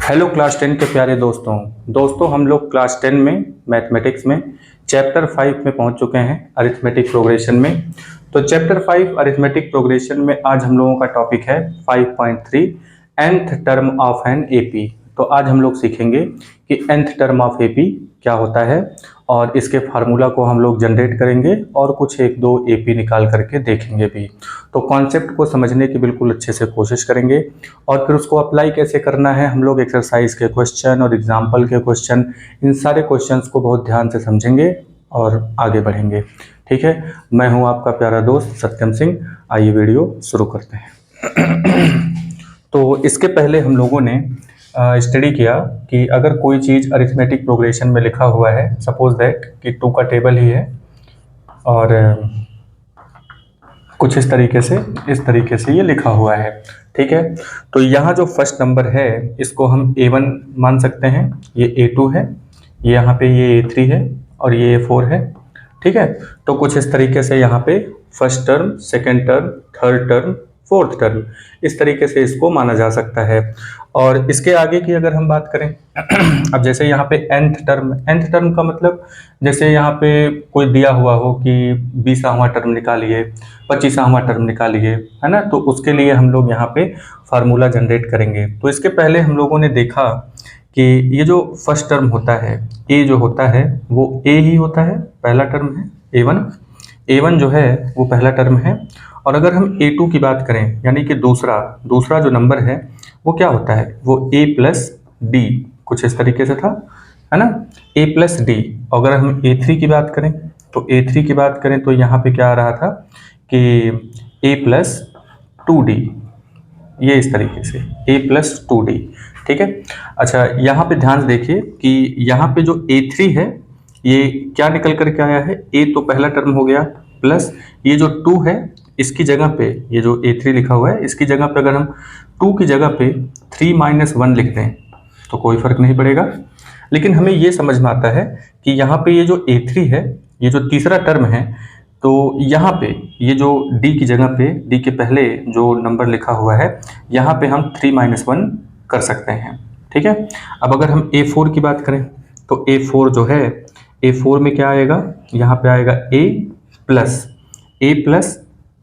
Hello class 10 के प्यारे दोस्तों हम लोग क्लास 10 में मैथमेटिक्स में चैप्टर 5 में पहुंच चुके हैं अरिथमेटिक प्रोग्रेशन में। तो चैप्टर 5 अरिथमेटिक प्रोग्रेशन में आज हम लोगों का टॉपिक है 5.3 nth term of an AP. तो आज हम लोग सीखेंगे कि nth टर्म ऑफ एपी क्या होता है और इसके फार्मूला को हम लोग जनरेट करेंगे और कुछ एक दो एपी निकाल करके देखेंगे भी। तो कॉन्सेप्ट को समझने की बिल्कुल अच्छे से कोशिश करेंगे और फिर उसको अप्लाई कैसे करना है हम लोग एक्सरसाइज के क्वेश्चन और एग्जाम्पल के क्वेश्चन, इन सारे क्वेश्चंस को बहुत ध्यान से समझेंगे और आगे बढ़ेंगे। ठीक है, मैं हूं आपका प्यारा दोस्त सत्यम सिंह। आइए वीडियो शुरू करते हैं। तो इसके पहले हम लोगों ने स्टडी किया कि अगर कोई चीज़ अरिथमेटिक प्रोग्रेशन में लिखा हुआ है, सपोज दैट कि 2 का टेबल ही है और कुछ इस तरीके से ये लिखा हुआ है। ठीक है, तो यहाँ जो फर्स्ट नंबर है इसको हम A1 मान सकते हैं, ये A2 है, ये यहाँ पे ये A3 है और ये A4 है। ठीक है, तो कुछ इस तरीके से यहाँ पे first term, second term, third term, fourth term, इस तरीके से इसको माना जा सकता है। और इसके आगे की अगर हम बात करें अब जैसे यहाँ पे nth टर्म का मतलब जैसे यहाँ पे कोई दिया हुआ हो कि 20वां टर्म निकालिए, 25वां टर्म निकालिए, है ना, तो उसके लिए हम लोग यहाँ पे फार्मूला जनरेट करेंगे। तो इसके पहले हम लोगों ने देखा कि ये जो फर्स्ट टर्म होता है, ए जो होता है वो ए ही होता है, पहला टर्म है A1 जो है वो पहला टर्म है। और अगर हम A2 की बात करें यानी कि दूसरा जो नंबर है वो क्या होता है, वो A प्लस डी, कुछ इस तरीके से था, है ना, A प्लस डी। अगर हम A3 की बात करें तो यहाँ पे क्या आ रहा था कि A प्लस 2D, ये इस तरीके से A प्लस 2D। ठीक है, अच्छा यहाँ पे ध्यान देखिए कि यहाँ पे जो A3 है ये क्या निकल करके आया है, A तो पहला टर्म हो गया, प्लस ये जो 2 है इसकी जगह पे ये जो A3 लिखा हुआ है इसकी जगह पे अगर हम 2 की जगह पे 3 - 1 लिख दें तो कोई फर्क नहीं पड़ेगा। लेकिन हमें ये समझ में आता है कि यहाँ पे ये जो A3 है, ये जो तीसरा टर्म है, तो यहाँ पे ये जो D की जगह पे D के पहले जो नंबर लिखा हुआ है यहाँ पे हम 3 - 1 कर सकते हैं। ठीक है, अब अगर हम A4 की बात करें तो A4 जो है, A4 में क्या आएगा, यहाँ पे आएगा A प्लस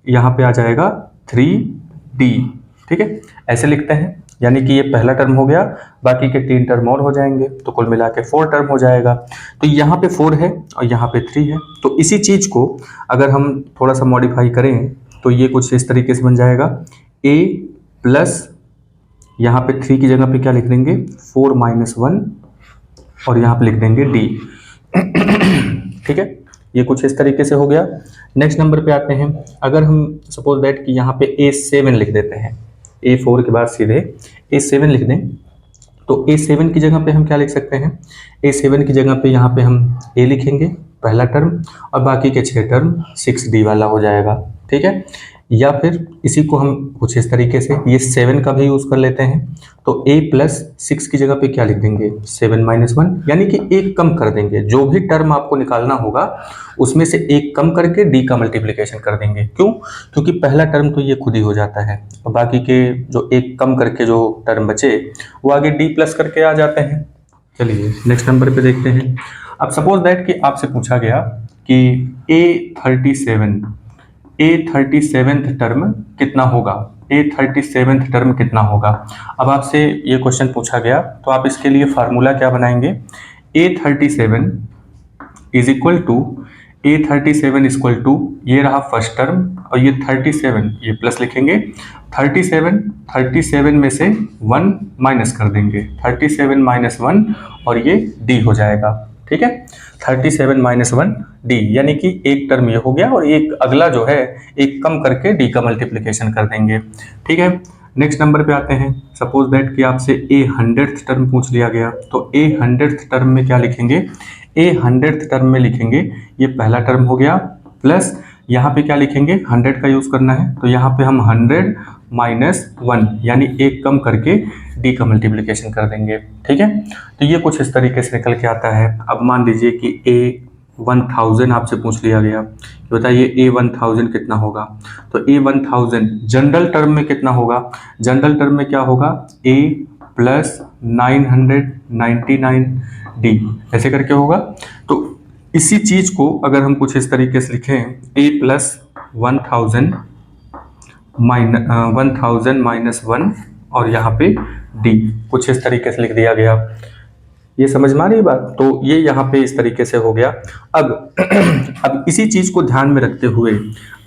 यहाँ पे आ जाएगा 3D। ठीक है, ऐसे लिखते हैं, यानी कि ये पहला टर्म हो गया, बाकी के 3 टर्म और हो जाएंगे तो कुल मिला के 4 टर्म हो जाएगा। तो यहाँ पे 4 है और यहाँ पे 3 है, तो इसी चीज़ को अगर हम थोड़ा सा मॉडिफाई करें तो ये कुछ इस तरीके से बन जाएगा A प्लस यहाँ पे 3 की जगह पे क्या लिख देंगे 4 - 1 और यहाँ पे लिख देंगे D। ठीक है, ये कुछ इस तरीके से हो गया। नेक्स्ट नंबर पे आते हैं, अगर हम सपोज दैट कि यहाँ पे A7 लिख देते हैं, A4 के बाद सीधे A7 लिख दें तो A7 की जगह पे हम क्या लिख सकते हैं, A7 की जगह पे यहाँ पे हम A लिखेंगे पहला टर्म और बाकी के 6 टर्म 6D वाला हो जाएगा। ठीक है, या फिर इसी को हम कुछ इस तरीके से ये 7 का भी यूज़ कर लेते हैं तो A प्लस 6 की जगह पे क्या लिख देंगे 7 - 1, यानी कि एक कम कर देंगे, जो भी टर्म आपको निकालना होगा उसमें से एक कम करके D का मल्टीप्लिकेशन कर देंगे। क्यों? क्योंकि पहला टर्म तो ये खुद ही हो जाता है और बाकी के जो एक कम करके जो टर्म बचे वो आगे D प्लस करके आ जाते हैं। चलिए नेक्स्ट नंबर पे देखते हैं। अब सपोज दैट कि आपसे पूछा गया कि A37th टर्म कितना होगा, A37th टर्म कितना होगा। अब आपसे ये क्वेश्चन पूछा गया तो आप इसके लिए फार्मूला क्या बनाएंगे, A37 इज इक्वल टू ये रहा फर्स्ट टर्म और ये 37, ये प्लस लिखेंगे, 37 में से 1 माइनस कर देंगे, 37 - 1 और ये D हो जाएगा। ठीक है, 37 - 1 D, यानी कि एक टर्म ये हो गया और एक अगला जो है एक कम करके D का मल्टीप्लिकेशन कर देंगे। ठीक है, नेक्स्ट नंबर पे आते हैं। सपोज दैट कि आपसे A100th टर्म पूछ लिया गया तो A100th टर्म में क्या लिखेंगे, A100th टर्म में लिखेंगे ये पहला टर्म हो गया, प्लस यहाँ पे क्या लिखेंगे 100 का यूज़ करना है तो यहाँ पे हम 100 - 1 यानी एक कम करके D का मल्टीप्लिकेशन कर देंगे। ठीक है, तो ये कुछ इस तरीके से निकल के आता है। अब मान लीजिए कि 1000 आपसे पूछ लिया गया कि बताइए A1000 कितना होगा। तो A1000 जनरल टर्म में कितना होगा, जनरल टर्म में क्या होगा, A प्लस 999D ऐसे करके होगा। तो इसी चीज को अगर हम कुछ इस तरीके से लिखें, A प्लस 1000 माइनस 1 और यहाँ पे D कुछ इस तरीके से लिख दिया गया। ये समझ में आ रही बात। तो ये यहाँ पे इस तरीके से हो गया। अब अब इसी चीज को ध्यान में रखते हुए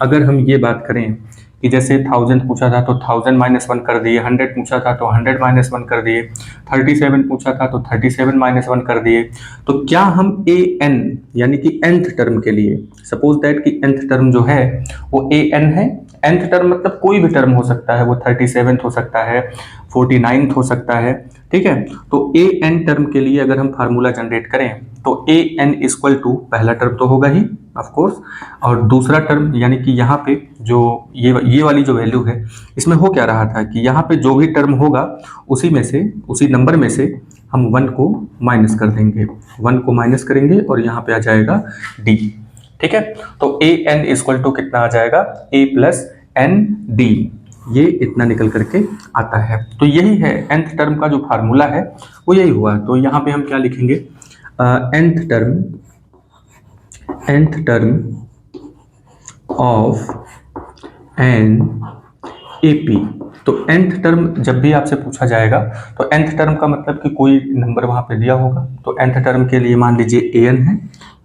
अगर हम ये बात करें कि जैसे 1000 पूछा था तो 1000 माइनस 1 कर दिए, 100 पूछा था तो 100 माइनस 1 कर दिए, 37 पूछा था तो 37 माइनस 1 कर दिए। तो क्या हम an यानी कि nth टर्म के लिए, सपोज दैट कि nth टर्म जो है वो an है। nth टर्म मतलब कोई भी टर्म हो सकता है, वो 37 हो सकता है, 49 हो सकता है, ठीक है। तो an टर्म के लिए अगर हम फार्मूला जनरेट करें तो an इक्वल टू पहला टर्म तो होगा ही ऑफ कोर्स, और दूसरा टर्म यानी कि यहाँ पे जो ये वाली जो वैल्यू है, इसमें हो क्या रहा था कि यहाँ पे जो भी टर्म होगा उसी में से, उसी नंबर में से हम 1 को माइनस कर देंगे, 1 को माइनस करेंगे और यहाँ पे आ जाएगा d, ठीक है। तो an इक्वल टू कितना आ जाएगा, a प्लस एन डी, ये इतना निकल करके आता है। तो यही है nth टर्म का जो फार्मूला है वो यही हुआ। तो यहाँ पे हम क्या लिखेंगे, nth term of N AP। तो nth टर्म जब भी आपसे पूछा जाएगा तो nth टर्म का मतलब कि कोई नंबर वहां पे दिया होगा। तो nth टर्म के लिए मान लीजिए an है,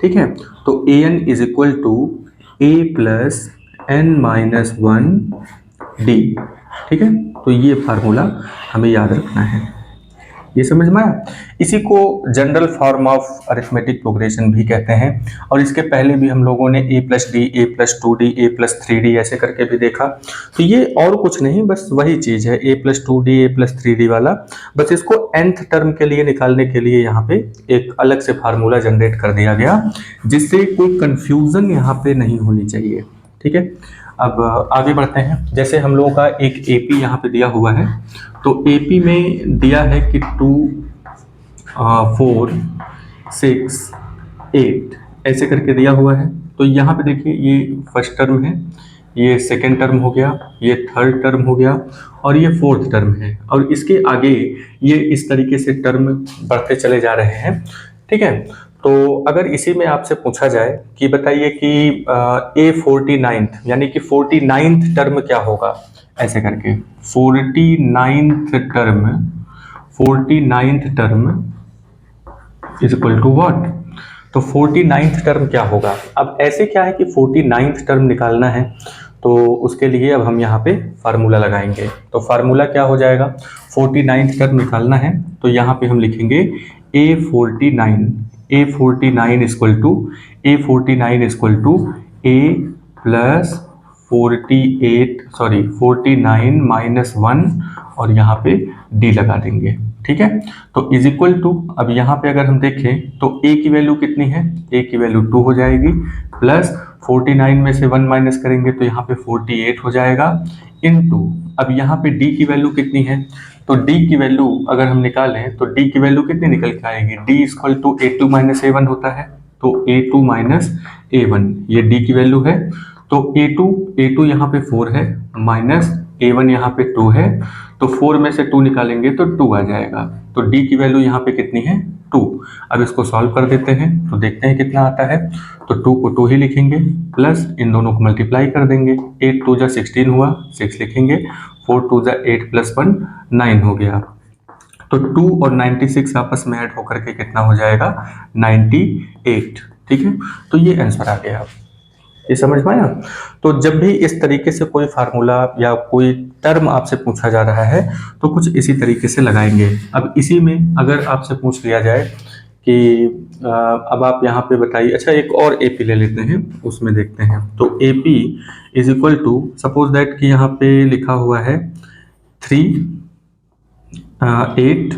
ठीक है। तो an is equal to a plus n minus 1 d, ठीक है। तो ये फार्मूला हमें याद रखना है, ये समझ में आया। इसी को general form of arithmetic progression भी कहते हैं। और इसके पहले भी हम लोगों ने a plus D, a plus 2d, a plus 3d ऐसे करके भी देखा। तो ये और कुछ नहीं, बस वही चीज़ है, a plus 2d, a plus 3d वाला। बस इसको nth टर्म के लिए निकालने के लिए यहाँ पे एक अलग से फार्मूला जनरेट कर दिया गया, जिससे कोई कंफ्यूजन यहाँ पे नहीं होनी चाहिए, ठीक है। अब आगे बढ़ते हैं। जैसे हम लोगों का एक AP यहाँ पे दिया हुआ है, तो AP में दिया है कि 2 4 6 8 ऐसे करके दिया हुआ है। तो यहाँ पे देखिए ये फर्स्ट टर्म है, ये सेकेंड टर्म हो गया, ये थर्ड टर्म हो गया और ये फोर्थ टर्म है। और इसके आगे ये इस तरीके से टर्म बढ़ते चले जा रहे हैं, ठीक है। तो अगर इसी में आपसे पूछा जाए कि बताइए कि A49 यानी कि 49th टर्म क्या होगा, ऐसे करके 49th term is equal to what. तो 49th टर्म क्या होगा। अब ऐसे क्या है कि 49th टर्म निकालना है, तो उसके लिए अब हम यहाँ पे फार्मूला लगाएंगे। तो फार्मूला क्या हो जाएगा, 49th टर्म निकालना है तो यहाँ पे हम लिखेंगे A49 equal to A plus 49 minus 1 और यहाँ पे D लगा देंगे, ठीक है। तो इज इक्वल टू, अब यहाँ पे अगर हम देखें तो A की वैल्यू कितनी है, A की वैल्यू 2 हो जाएगी, प्लस 49 में से 1 माइनस करेंगे तो यहाँ पे 48 हो जाएगा, इनटू अब यहाँ पे D की वैल्यू कितनी है, तो D की वैल्यू अगर हम निकालें तो D की वैल्यू कितनी निकल के आएगी, D equal to A2 minus A1 होता है। तो A2 माइनस A1 ये D की वैल्यू है। तो A2 यहाँ पे 4 है, माइनस A1 यहाँ पे 2 है, तो 4 में से 2 निकालेंगे तो 2 आ जाएगा। तो D की वैल्यू यहाँ पे कितनी है, 2। अब इसको सॉल्व कर देते हैं तो देखते हैं कितना आता है। तो 2 को 2 ही लिखेंगे, प्लस इन दोनों को मल्टीप्लाई कर देंगे, 8 2 जा 16 हुआ, 6 लिखेंगे, 4 2 जा 8 प्लस 1 9 हो गया। तो 2 और 96 आपस में ऐड होकर के कितना हो जाएगा, 98, ठीक है। तो ये आंसर आ गया, ये समझ में आया। तो जब भी इस तरीके से कोई फार्मूला या कोई टर्म आपसे पूछा जा रहा है तो कुछ इसी तरीके से लगाएंगे। अब इसी में अगर आपसे पूछ लिया जाए कि अब आप यहाँ पे बताइए, अच्छा एक और AP ले लेते हैं, उसमें देखते हैं। तो AP is equal to, suppose that कि यहाँ पे लिखा हुआ है 3 8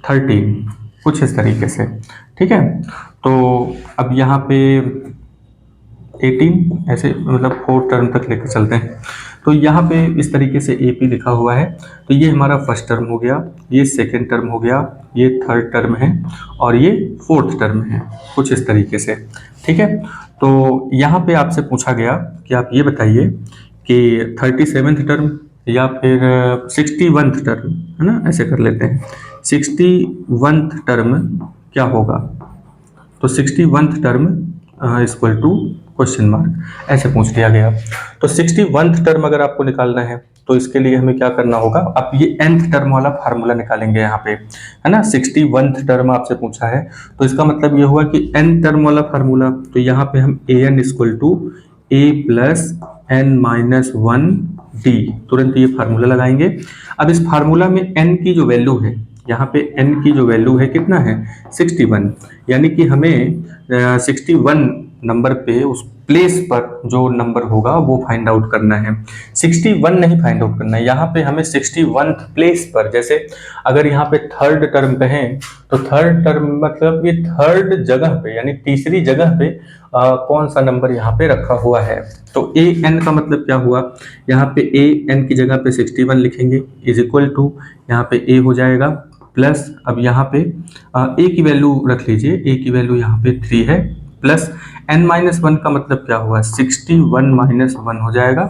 13 कुछ इस तरीके से, ठीक है। तो अब यहाँ पे 18 ऐसे मतलब 4 टर्म तक लेकर चलते हैं। तो यहाँ पे इस तरीके से AP लिखा हुआ है। तो ये हमारा फर्स्ट टर्म हो गया, ये सेकेंड टर्म हो गया, ये थर्ड टर्म है और ये फोर्थ टर्म है, कुछ इस तरीके से। ठीक है, तो यहाँ पे आपसे पूछा गया कि आप ये बताइए कि 37th टर्म या फिर 61th टर्म, है ना, ऐसे कर लेते हैं, 61th टर्म क्या होगा। तो 61th term equal to question mark, ऐसे पूछ लिया गया। तो 61th टर्म अगर आपको निकालना है तो इसके लिए हमें क्या करना होगा, आप ये nth टर्म वाला फार्मूला निकालेंगे यहाँ पे, है ना। 61th टर्म आपसे पूछा है तो इसका मतलब ये हुआ कि n टर्म वाला फार्मूला, तो यहाँ पे हम an equal to a plus n minus 1 d, तुरंत ये फार्मूला लगाएंगे। अब इस फार्मूला में n की जो वैल्यू है, यहाँ पे n की जो वैल्यू है कितना है 61, यानी कि हमें 61 नंबर पे उस प्लेस पर जो नंबर होगा वो फाइंड आउट करना है। 61 नहीं फाइंड आउट करना है, यहाँ पे हमें 61th प्लेस पर, जैसे अगर यहाँ पे थर्ड टर्म कहें तो थर्ड टर्म मतलब ये थर्ड जगह पे यानी तीसरी जगह पे कौन सा नंबर यहाँ पे रखा हुआ है। तो ए एन का मतलब क्या हुआ, यहाँ पे ए एन की जगह पे 61 लिखेंगे इज इक्वल टू, यहाँ पे ए हो जाएगा प्लस, अब यहाँ पे ए की वैल्यू रख लीजिए, ए की वैल्यू यहाँ पे 3 है, प्लस n माइनस 1 का मतलब क्या हुआ 61 माइनस 1 हो जाएगा।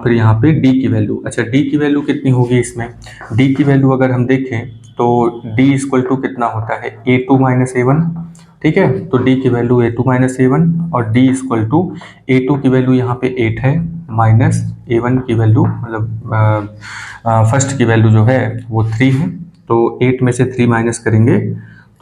फिर यहाँ पे d की वैल्यू, अच्छा d की वैल्यू कितनी होगी इसमें, d की वैल्यू अगर हम देखें तो d इक्वल टू कितना होता है a2 माइनस a1, ठीक है। तो d की वैल्यू a2 माइनस a1 और d इक्वल टू a2 की वैल्यू यहाँ पे 8 है माइनस a1 की वैल्यू, मतलब फर्स्ट की वैल्यू जो है वो 3 है, तो 8 में से 3 माइनस करेंगे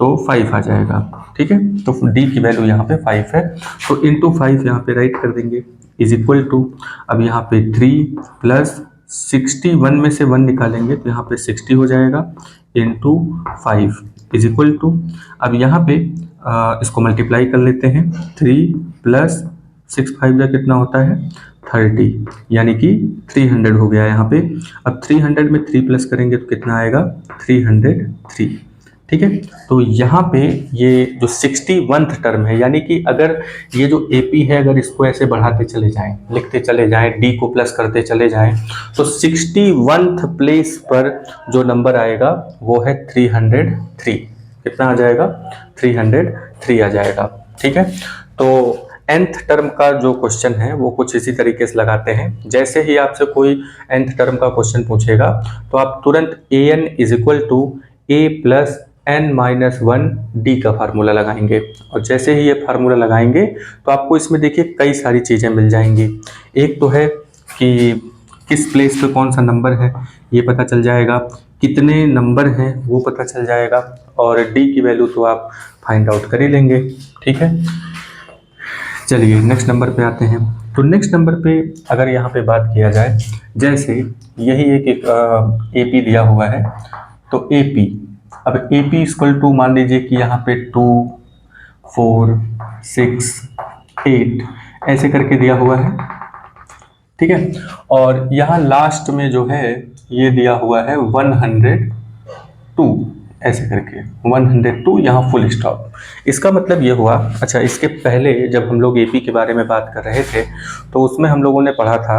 तो 5 आ जाएगा, ठीक है। तो d की वैल्यू यहाँ पे 5 है, तो इंटू 5 यहाँ पे राइट कर देंगे इज इक्वल टू, अब यहाँ पे 3 प्लस 61 में से 1 निकालेंगे तो यहाँ पे 60 हो जाएगा इंटू 5 इज इक्वल टू, अब यहाँ पे इसको मल्टीप्लाई कर लेते हैं, 3 प्लस 6 5 का कितना होता है 30, यानी कि 300 हो गया यहाँ पे। अब 300 में 3 प्लस करेंगे तो कितना आएगा 303, ठीक है। तो यहाँ पे ये जो 61th टर्म है, यानी कि अगर ये जो AP है अगर इसको ऐसे बढ़ाते चले जाएं, लिखते चले जाएं, D को प्लस करते चले जाएं, तो 61th प्लेस पर जो नंबर आएगा वो है 303, कितना आ जाएगा 303 आ जाएगा, ठीक है। तो nth टर्म का जो क्वेश्चन है वो कुछ इसी तरीके से लगाते हैं, जैसे ही आपसे कोई nth टर्म का क्वेश्चन पूछेगा तो आप तुरंत an is equal to a plus n minus 1 d का फार्मूला लगाएंगे, और जैसे ही ये फार्मूला लगाएंगे तो आपको इसमें देखिए कई सारी चीज़ें मिल जाएंगी। एक तो है कि किस प्लेस पे कौन सा नंबर है ये पता चल जाएगा, कितने नंबर हैं वो पता चल जाएगा, और d की वैल्यू तो आप फाइंड आउट कर ही लेंगे, ठीक है। चलिए नेक्स्ट नंबर पे आते हैं। तो नेक्स्ट नंबर पे अगर यहाँ पे बात किया जाए, जैसे यही एक AP दिया हुआ है, तो AP, अब AP इक्वल टू मान लीजिए कि यहाँ पे 2 4 6 8 ऐसे करके दिया हुआ है, ठीक है। और यहाँ लास्ट में जो है ये दिया हुआ है 102 ऐसे करके 102, यहाँ फुल स्टॉप। इसका मतलब ये हुआ, अच्छा इसके पहले जब हम लोग AP के बारे में बात कर रहे थे तो उसमें हम लोगों ने पढ़ा था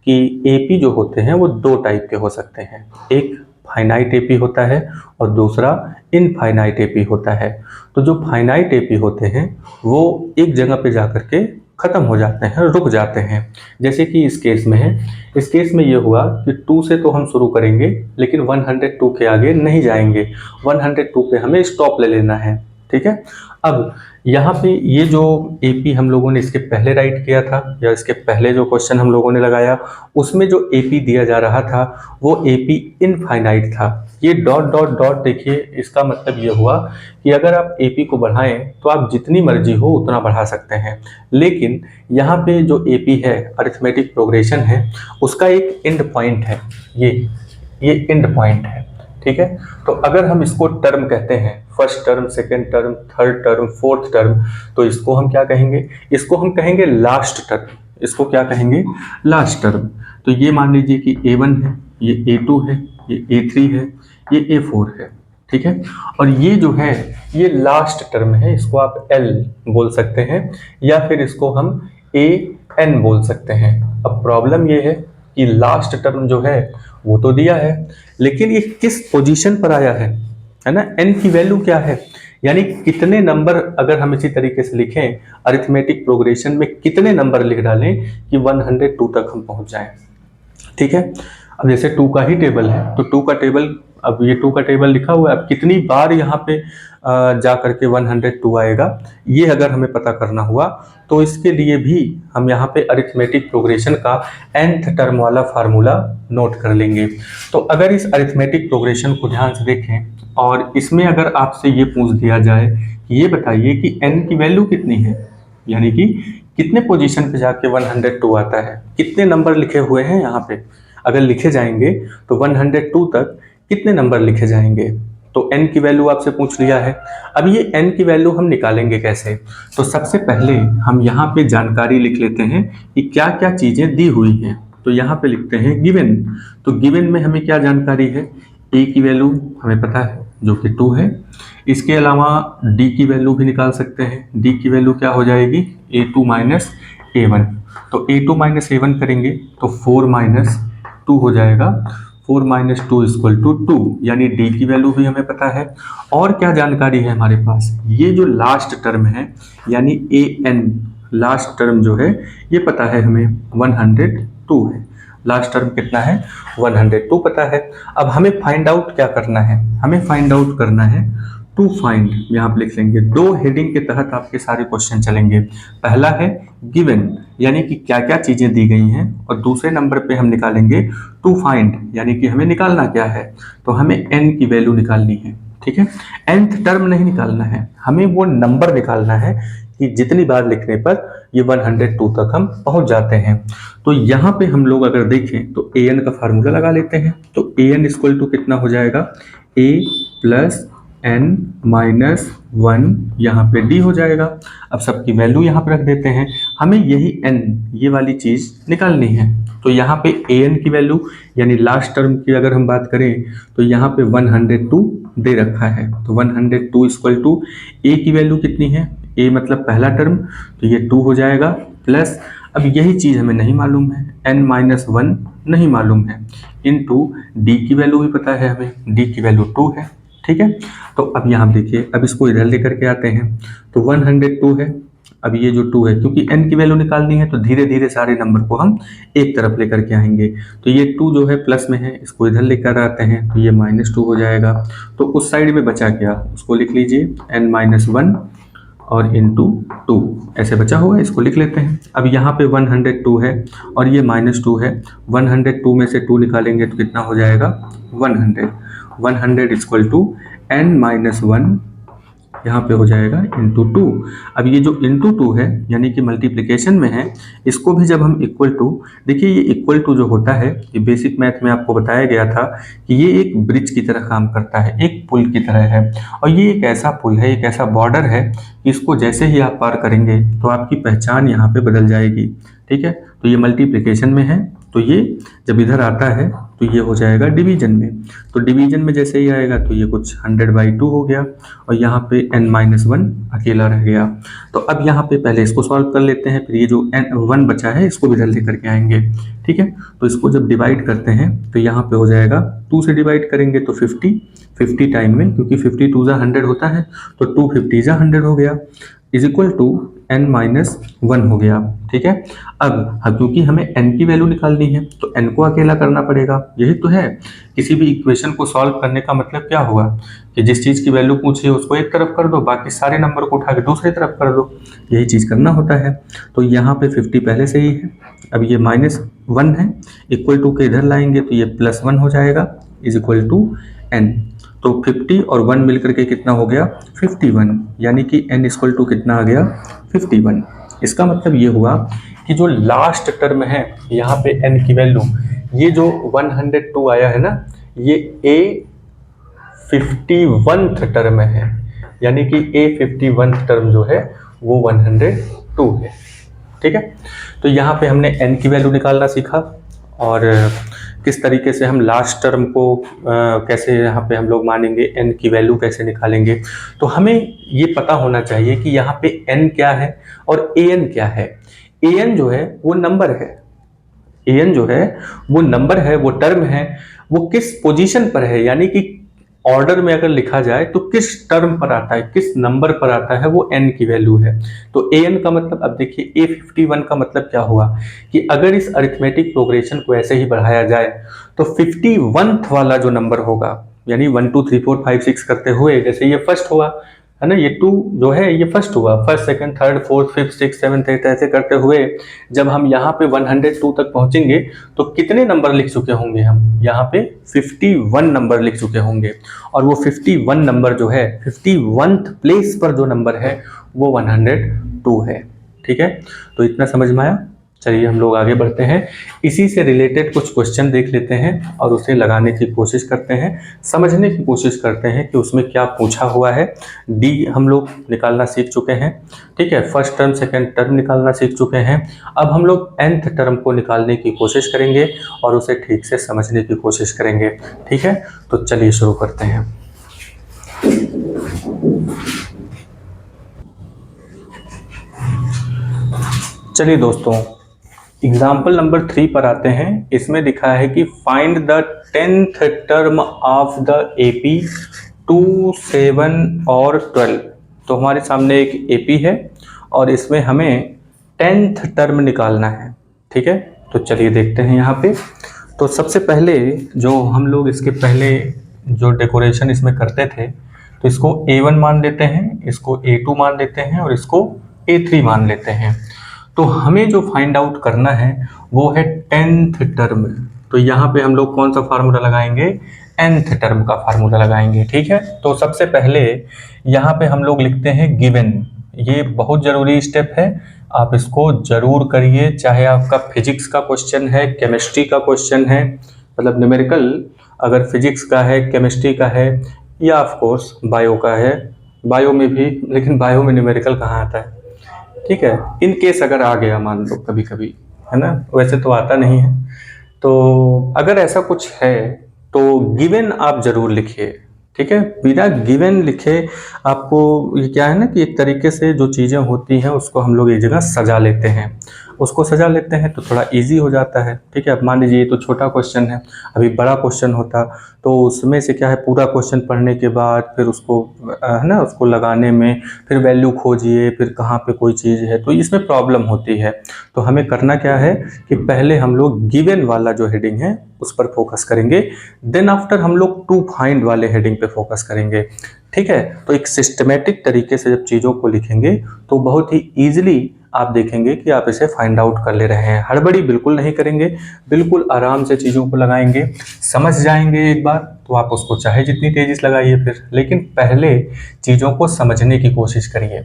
कि AP जो होते हैं वो 2 टाइप के हो सकते हैं, एक फाइनाइट AP होता है और दूसरा इनफाइनाइट AP होता है। तो जो फाइनाइट AP होते हैं वो एक जगह पे जाकर के ख़त्म हो जाते हैं, रुक जाते हैं, जैसे कि इस केस में है। इस केस में ये हुआ कि 2 से तो हम शुरू करेंगे लेकिन 102 के आगे नहीं जाएंगे, 102 पे हमें स्टॉप ले लेना है, ठीक है। अब यहाँ पे ये जो AP हम लोगों ने इसके पहले राइट किया था, या इसके पहले जो क्वेश्चन हम लोगों ने लगाया उसमें जो AP दिया जा रहा था वो AP इनफाइनाइट था। ये डॉट डॉट डॉट देखिए, इसका मतलब ये हुआ कि अगर आप AP को बढ़ाएं तो आप जितनी मर्जी हो उतना बढ़ा सकते हैं, लेकिन यहाँ पे जो AP है अरिथमेटिक प्रोग्रेशन है उसका एक एंड पॉइंट है, ये एंड पॉइंट है, ठीक है। तो अगर हम इसको टर्म कहते हैं, first term, second term, third term, fourth term, तो इसको हम क्या कहेंगे, इसको हम कहेंगे लास्ट टर्म, इसको क्या कहेंगे लास्ट टर्म। तो ये मान लीजिए कि A1 है, ये A2 है, ये A3 है, ये A4 है, ठीक है। और ये जो है ये लास्ट टर्म है, इसको आप L बोल सकते हैं या फिर इसको हम AN बोल सकते हैं। अब प्रॉब्लम ये है कि लास्ट टर्म जो है वो तो दिया है, लेकिन ये किस पोजीशन पर आया है ना, n की वैल्यू क्या है, यानी कितने नंबर, अगर हम इसी तरीके से लिखें अरिथमेटिक प्रोग्रेशन में कितने नंबर लिख डालें कि 102 तक हम पहुंच जाएं। ठीक है, अब जैसे 2 का ही टेबल है तो 2 का टेबल, अब ये 2 का टेबल लिखा हुआ है, अब कितनी बार यहाँ पे जा करके 102 आएगा, ये अगर हमें पता करना हुआ तो इसके लिए भी हम यहाँ पे अरिथमेटिक प्रोग्रेशन का nth टर्म वाला फार्मूला नोट कर लेंगे। तो अगर इस अरिथमेटिक प्रोग्रेशन को ध्यान से देखें और इसमें अगर आपसे ये पूछ दिया जाए कि ये बताइए कि n की वैल्यू कितनी है, यानी कि कितने पोजीशन पे जाके 102 आता है, कितने नंबर लिखे हुए हैं यहाँ पे, अगर लिखे जाएंगे तो 102 तक कितने नंबर लिखे जाएंगे, तो n की वैल्यू आपसे पूछ लिया है। अब ये n की वैल्यू हम निकालेंगे कैसे, तो सबसे पहले हम यहाँ पे जानकारी लिख लेते हैं कि क्या क्या चीजें दी हुई हैं। तो यहाँ पे लिखते हैं गिवन, तो गिवन में हमें क्या जानकारी है, a की वैल्यू हमें पता है जो कि 2 है, इसके अलावा d की वैल्यू भी निकाल सकते हैं, d की वैल्यू क्या हो जाएगी a2 माइनस a1, तो a2 माइनस a1 करेंगे तो 4 माइनस 2 हो जाएगा, 4 माइनस 2 इक्वल टू 2, यानी d की वैल्यू भी हमें पता है। और क्या जानकारी है हमारे पास, ये जो लास्ट टर्म है यानी an लास्ट टर्म जो है ये पता है हमें 102 है, लास्ट टर्म कितना है 102 पता है। अब हमें फाइंड आउट क्या करना है, हमें फाइंड आउट करना है टू फाइंड, यहाँ पे लिख लेंगे, दो हेडिंग के तहत आपके सारे क्वेश्चन चलेंगे। पहला है गिवन यानी कि क्या क्या चीजें दी गई हैं, और दूसरे नंबर पे हम निकालेंगे टू फाइंड यानी कि हमें निकालना क्या है, तो हमें n की वैल्यू निकालनी है। ठीक है, nth टर्म नहीं निकालना है, हमें वो नंबर निकालना है कि जितनी बार लिखने पर ये 102 तक हम पहुंच जाते हैं। तो यहाँ पे हम लोग अगर देखें तो an का फार्मूला लगा लेते हैं, तो an इक्वल टू कितना हो जाएगा, a प्लस n माइनस 1, यहाँ पे d हो जाएगा। अब सबकी वैल्यू यहाँ पे रख देते हैं, हमें यही n ये वाली चीज निकालनी है। तो यहाँ पे an की वैल्यू यानी लास्ट टर्म की अगर हम बात करें तो यहाँ पे 102 दे रखा है, तो 102 इक्वल टू a की वैल्यू कितनी है, a मतलब पहला टर्म, तो ये 2 हो जाएगा, प्लस अब यही चीज हमें नहीं मालूम है, n माइनस 1 नहीं मालूम है, इनटू d की वैल्यू भी पता है हमें, d की वैल्यू 2 है। ठीक है, तो अब यहाँ देखिए, अब इसको इधर लेकर के आते हैं, तो 102 है, अब ये जो 2 है, क्योंकि n की वैल्यू निकालनी है तो धीरे धीरे सारे नंबर को हम एक तरफ लेकर के आएंगे, तो ये 2 जो है प्लस में है, इसको इधर लेकर आते हैं तो ये -2 हो जाएगा। तो उस साइड में बचा क्या, उसको लिख लीजिए n माइनस 1 और इंटू 2 ऐसे बचा हुआ है, इसको लिख लेते हैं। अब यहाँ पे 102 है और ये -2 है, 102 में से 2 निकालेंगे तो कितना हो जाएगा 100 इक्वल टू n माइनस 1 यहाँ पे हो जाएगा इंटू 2। अब ये जो इंटू 2 है यानी कि मल्टीप्लिकेशन में है, इसको भी जब हम इक्वल टू, देखिए ये इक्वल टू जो होता है ये बेसिक मैथ में आपको बताया गया था कि ये एक ब्रिज की तरह काम करता है, एक पुल की तरह है, और ये एक ऐसा पुल है, एक ऐसा बॉर्डर है कि इसको जैसे ही आप पार करेंगे तो आपकी पहचान यहाँ पे बदल जाएगी। ठीक है, तो ये मल्टीप्लिकेशन में है, तो ये जब इधर आता है तो ये हो जाएगा डिवीजन में, तो डिवीजन में जैसे ही आएगा तो ये कुछ 100/2 हो गया, और यहाँ पे n माइनस 1 अकेला रह गया। तो अब यहाँ पे पहले इसको सॉल्व कर लेते हैं, फिर ये जो n1 बचा है इसको भी इधर लेकर के आएंगे। ठीक है, तो इसको जब डिवाइड करते हैं तो यहाँ पे हो जाएगा, 2 से डिवाइड करेंगे तो 50 टाइम में, क्योंकि 50 2 100 होता है, तो 2 50 100 हो गया, is equal to n minus 1 हो गया। ठीक है, अब क्योंकि हमें n की वैल्यू निकालनी है तो n को अकेला करना पड़ेगा, यही तो है किसी भी इक्वेशन को सॉल्व करने का मतलब क्या हुआ कि जिस चीज़ की वैल्यू पूछी है उसको एक तरफ कर दो, बाकी सारे नंबर को उठा के दूसरी तरफ कर दो, यही चीज़ करना होता है। तो यहाँ पे 50 पहले से ही है, अब ये -1 है, इक्वल टू के इधर लाएंगे तो ये +1 हो जाएगा, इज इक्वल टू n, तो 50 और 1 मिलकर के कितना हो गया 51, यानी कि n इक्वल टू कितना आ गया 51। इसका मतलब ये हुआ कि जो लास्ट टर्म है यहाँ पे n की वैल्यू, ये जो 102 आया है ना, ये A51th टर्म है, यानी कि A51th टर्म जो है वो 102 है। ठीक है, तो यहाँ पे हमने n की वैल्यू निकालना सीखा, और किस तरीके से हम लास्ट टर्म को कैसे यहाँ पे हम लोग मानेंगे, n की वैल्यू कैसे निकालेंगे। तो हमें ये पता होना चाहिए कि यहाँ पे n क्या है और an क्या है। an जो है वो नंबर है, an जो है वो नंबर है, वो टर्म है, वो किस पोजीशन पर है, यानी कि ऑर्डर में अगर लिखा जाए तो किस टर्म पर आता है, किस नंबर पर आता है, वो n की वैल्यू है। तो an का मतलब, अब देखिए A51 का मतलब क्या हुआ कि अगर इस अरिथमेटिक प्रोग्रेशन को ऐसे ही बढ़ाया जाए तो 51th वाला जो नंबर होगा, यानी 1 2 3 4 5 6 करते हुए, जैसे ये फर्स्ट हुआ है ना, ये 2 जो है ये फर्स्ट हुआ, first second third fourth fifth six seventh eight, ऐसे करते हुए जब हम यहाँ पे 102 तक पहुंचेंगे तो कितने नंबर लिख चुके होंगे हम, यहाँ पे 51 नंबर लिख चुके होंगे। और वो 51 नंबर जो है, 51th प्लेस पर जो नंबर है वो 102 है। ठीक है, तो इतना समझ में आया। चलिए हम लोग आगे बढ़ते हैं, इसी से रिलेटेड कुछ क्वेश्चन देख लेते हैं और उसे लगाने की कोशिश करते हैं, समझने की कोशिश करते हैं कि उसमें क्या पूछा हुआ है। डी हम लोग निकालना सीख चुके हैं, ठीक है, फर्स्ट टर्म सेकंड टर्म निकालना सीख चुके हैं। अब हम लोग nth टर्म को निकालने की कोशिश करेंगे और उसे ठीक से समझने की कोशिश करेंगे। ठीक है, तो चलिए शुरू करते हैं। चलिए दोस्तों, एग्जाम्पल नंबर 3 पर आते हैं। इसमें लिखा है कि find the 10th term of the AP 2 7 और 12। तो हमारे सामने एक AP है और इसमें हमें 10th टर्म निकालना है। ठीक है, तो चलिए देखते हैं यहाँ पे। तो सबसे पहले जो हम लोग इसके पहले जो डेकोरेशन इसमें करते थे, तो इसको A1 मान लेते हैं, इसको A2 मान लेते हैं और इसको A3 मान लेते हैं। तो हमें जो फाइंड आउट करना है वो है 10th टर्म। तो यहाँ पे हम लोग कौन सा फार्मूला लगाएंगे, nth टर्म का फार्मूला लगाएंगे। ठीक है, तो सबसे पहले यहाँ पे हम लोग लिखते हैं गिवन। ये बहुत जरूरी स्टेप है, आप इसको जरूर करिए, चाहे आपका फिजिक्स का क्वेश्चन है, केमिस्ट्री का क्वेश्चन है, मतलब न्यूमेरिकल अगर फिजिक्स का है, केमिस्ट्री का है, या ऑफ कोर्स बायो का है, बायो में भी, लेकिन बायो में न्यूमेरिकल कहाँ आता है। ठीक है, इन केस अगर आ गया मान लो कभी कभी, है ना, वैसे तो आता नहीं है। तो अगर ऐसा कुछ है तो गिवन आप जरूर लिखिए। ठीक है, बिना गिवन लिखे आपको ये क्या है ना कि एक तरीके से जो चीज़ें होती हैं उसको हम लोग एक जगह सजा लेते हैं, उसको सजा लेते हैं तो थोड़ा इजी हो जाता है। ठीक है, अब मान लीजिए ये तो छोटा क्वेश्चन है, अभी बड़ा क्वेश्चन होता तो उसमें से क्या है, पूरा क्वेश्चन पढ़ने के बाद फिर उसको है ना, उसको लगाने में फिर वैल्यू खोजिए, फिर कहाँ पे कोई चीज़ है, तो इसमें प्रॉब्लम होती है। तो हमें करना क्या है कि पहले हम लोग गिवन वाला जो हेडिंग है उस पर फोकस करेंगे, देन आफ्टर हम लोग टू फाइंड वाले हेडिंग पे फोकस करेंगे। ठीक है, तो एक सिस्टमेटिक तरीके से जब चीज़ों को लिखेंगे तो बहुत ही ईजिली आप देखेंगे कि आप इसे फाइंड आउट कर ले रहे हैं। हड़बड़ी बिल्कुल नहीं करेंगे, बिल्कुल आराम से चीज़ों को लगाएंगे, समझ जाएंगे एक बार तो आप उसको चाहे जितनी तेजी से लगाइए फिर, लेकिन पहले चीज़ों को समझने की कोशिश करिए।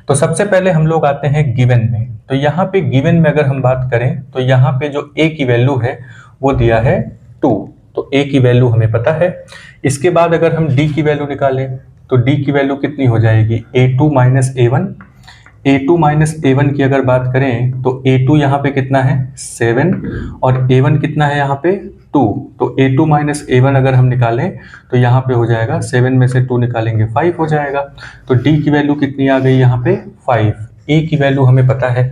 तो सबसे पहले हम लोग आते हैं गिवन में। तो यहाँ पे गिवन में अगर हम बात करें तो यहाँ पे जो a की वैल्यू है वो दिया है 2, तो a की वैल्यू हमें पता है। इसके बाद अगर हम d की वैल्यू निकालें तो d की वैल्यू कितनी हो जाएगी, A2 minus A1। A2 minus A1 की अगर बात करें तो A2 यहाँ पे कितना है 7 और A1 कितना है यहाँ पे 2। तो A2 माइनस A1 अगर हम निकालें तो यहाँ पे हो जाएगा 7 में से 2 निकालेंगे 5 हो जाएगा। तो D की वैल्यू कितनी आ गई यहाँ पे 5। A की वैल्यू हमें पता है।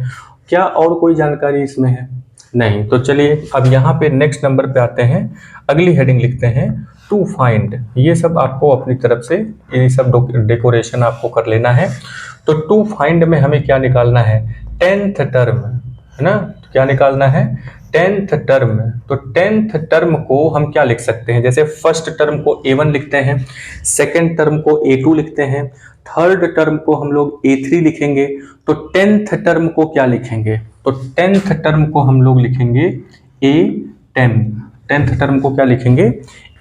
क्या और कोई जानकारी इसमें है, नहीं। तो चलिए अब यहाँ पे नेक्स्ट नंबर पे आते हैं, अगली हेडिंग लिखते हैं टू फाइंड। ये सब आपको अपनी तरफ से ये सब डेकोरेशन आपको कर लेना है। तो टू फाइंड में हमें क्या निकालना है, 10th टर्म, है ना, तो क्या निकालना है 10th टर्म। तो 10th टर्म को हम क्या लिख सकते हैं, जैसे फर्स्ट टर्म को A1 लिखते हैं, सेकेंड टर्म को A2 लिखते हैं, थर्ड टर्म को हम लोग A3 लिखेंगे। तो 10th टर्म को क्या लिखेंगे, तो 10th टर्म को हम लोग लिखेंगे A10। 10th टर्म को क्या लिखेंगे,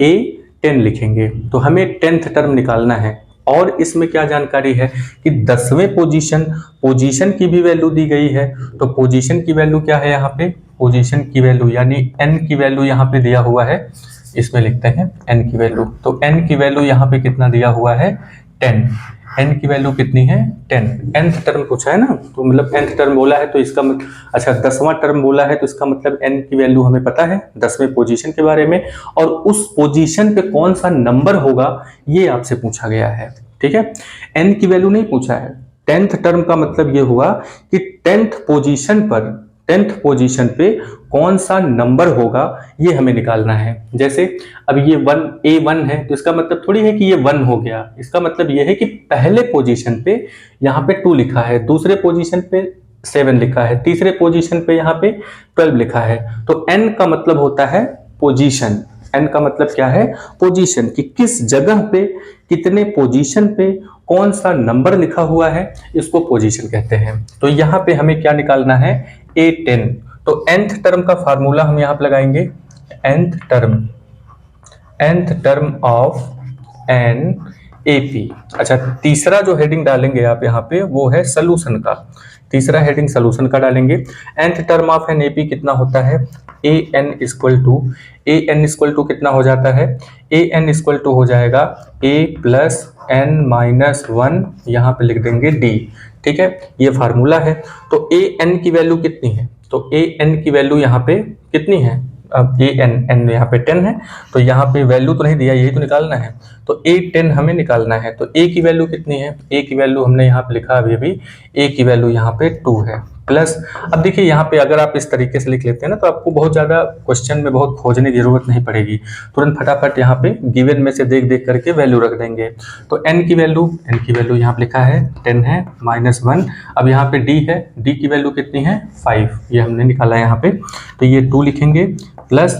A10 लिखेंगे। तो हमें 10th टर्म निकालना है। और इसमें क्या जानकारी है कि 10वें पोजीशन की भी वैल्यू दी गई है। तो पोजीशन की वैल्यू क्या है यहाँ पे, पोजीशन की वैल्यू यानी n की वैल्यू यहाँ पे दिया हुआ है, इसमें लिखते हैं n की वैल्यू। तो n की वैल्यू यहाँ पे कितना दिया हुआ है 10। n की वैल्यू कितनी है 10। nth टर्म पूछा है ना, तो मतलब nth टर्म बोला है तो इसका अच्छा 10वां टर्म बोला है तो इसका मतलब n की वैल्यू हमें पता है 10वें पोजीशन के बारे में, और उस पोजीशन पे कौन सा नंबर होगा ये आपसे पूछा गया है। ठीक है, n की वैल्यू नहीं पूछा है। 10th टर्म का मतलब ये हुआ कि 10th पोजीशन पर 10th पोजीशन पे कौन सा नंबर होगा ये हमें निकालना है। जैसे अब ये A1 है तो इसका मतलब थोड़ी है कि ये 1 हो गया, इसका मतलब ये है कि पहले पोजीशन पे यहाँ पे 2 लिखा है, दूसरे पोजीशन पे 7 लिखा है, तीसरे पोजीशन पे यहाँ पे 12 लिखा है। तो n का मतलब होता है पोजीशन, n का मतलब क्या है? पोजीशन, कि किस जगह पे कितने पोजीशन पे कौन सा नंबर लिखा हुआ है, इसको पोजीशन कहते हैं। तो यहाँ पे हमें क्या निकालना है? A10। तो nth टर्म का फार्मूला हम यहाँ पे लगाएंगे, nth term of n AP। अच्छा, तीसरा जो हेडिंग डालेंगे आप यहाँ पे वो है सोल्यूशन का, तीसरा हेडिंग सोल्यूशन का डालेंगे। nth term of n AP कितना होता है? an इक्वल टू कितना हो जाता है? an इक्वल टू हो जाएगा a प्लस n माइनस 1, यहाँ पे लिख देंगे d। ठीक है, ये फार्मूला है। तो an की वैल्यू कितनी है? तो an की वैल्यू यहाँ पे कितनी है? अब n यहाँ पे 10 है, तो यहाँ पे वैल्यू तो नहीं दिया, यही तो निकालना है। तो A10 हमें निकालना है। तो a की वैल्यू कितनी है? a की वैल्यू हमने यहाँ पे लिखा अभी a की वैल्यू यहाँ पे 2 है प्लस। अब देखिए यहाँ पे अगर आप इस तरीके से लिख लेते हैं ना तो आपको बहुत ज़्यादा क्वेश्चन में बहुत खोजने की जरूरत नहीं पड़ेगी, तुरंत फटाफट यहाँ पे गिवन में से देख देख करके वैल्यू रख देंगे। तो n की वैल्यू यहाँ पे लिखा है 10 है माइनस 1। अब यहाँ पे d है, d की वैल्यू कितनी है? 5, ये हमने निकाला है यहाँ पे। तो ये 2 लिखेंगे प्लस,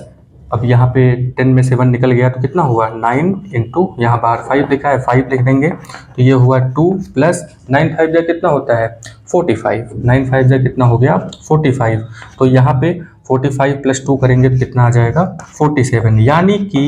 अब यहाँ पे 10 में से 1 निकल गया तो कितना हुआ? 9 इंटू, यहाँ बाहर 5 लिखा है, 5 लिख देंगे। तो ये हुआ 2 प्लस 9 5 जा कितना होता है? 45। 9 5 जा कितना हो गया? 45। तो यहाँ पे 45 प्लस 2 करेंगे तो कितना आ जाएगा? 47। यानी कि